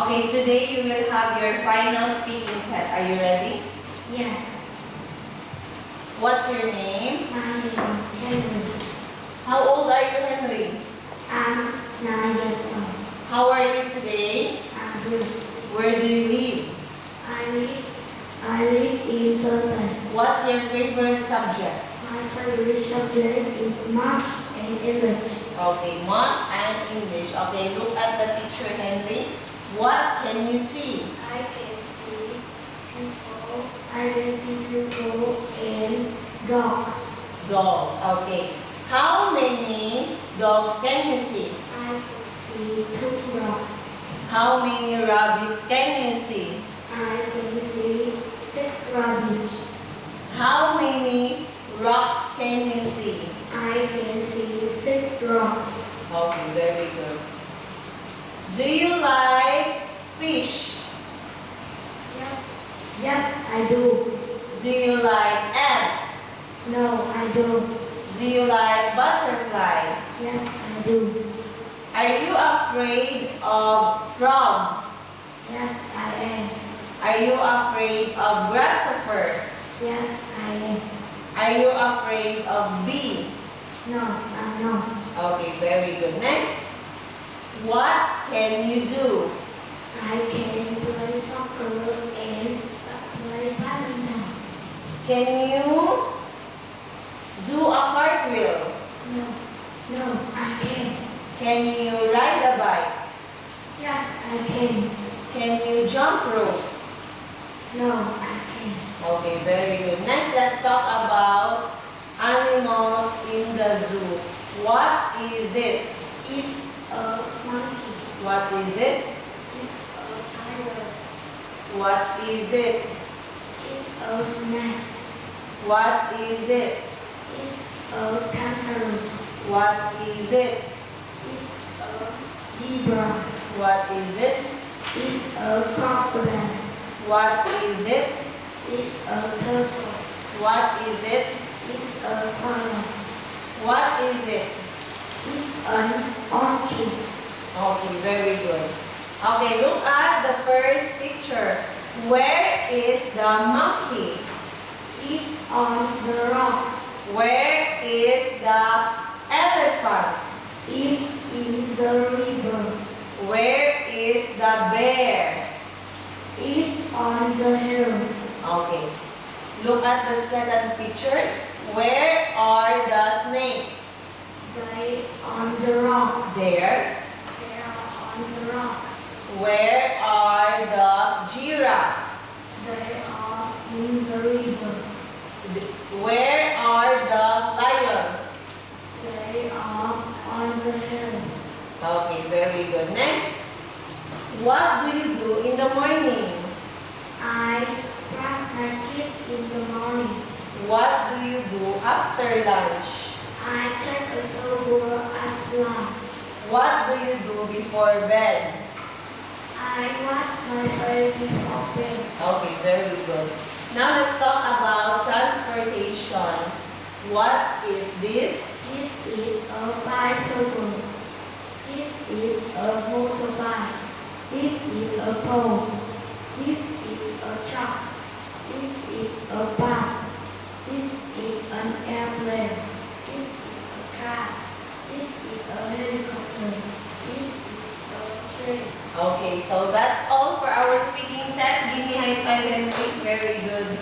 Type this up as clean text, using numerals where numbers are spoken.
Okay, today you will have your final speaking test. Are you ready? Yes. What's your name? My name is Henry. How old are you, Henry? I'm 9 years old. How are you today? I'm good. Where do you live? I live in Sultan. What's your favorite subject? My favorite subject is math and English. Okay, math and English. Okay, look at the picture, Henry. What can you see? I can see people and dogs. Dogs. Okay. How many dogs can you see? I can see 2 dogs. How many rabbits can you see? I can see 6 rabbits. How many rocks can you see? I can see 6 rocks. Okay, very good. Do you like fish? Yes, I do. Do you like ant? No, I don't. Do you like butterfly? Yes, I do. Are you afraid of frog? Yes, I am. Are you afraid of grasshopper? Yes, I am. Are you afraid of bee? No, I'm not. Okay, very good. Next, what can you do? I can play soccer and play badminton. Can you do a cartwheel? No, I can't. Can you ride a bike? Yes, I can't. Can you jump rope? No, I can't. Okay, very good. Next, let's talk about animals in the zoo. What is it? It's a monkey. What is it? It's a tiger. What is it? It's a snake. What is it? It's a kangaroo. What is it? It's a zebra. What is it? It's a crocodile. What is it? It's a turtle. What is it? It's a koala. What is it? It's an orchid. Okay, very good. Okay, look at the first picture. Where is the monkey? It's on the rock. Where is the elephant? It's in the river. Where is the bear? It's on the hill. Okay. Look at the second picture. Where are the snakes? They on the rock. There. They are on the rock. Where are the giraffes? They are in the river. Where are the lions? They are on the hill. Okay, very good. Next, what do you do in the morning? I brush my teeth in the morning. What do you do after lunch? I take a shower at lunch. What do you do before bed? I wash my face before bed. Okay, very good. Now let's talk about transportation. What is this? This is a bicycle. This is a motorbike. This is a boat. This is a truck. This is a bus. This is an airplane. This is a car. This is a helicopter. This is a train. Okay, so that's all for our speaking test. Give me high five and very good.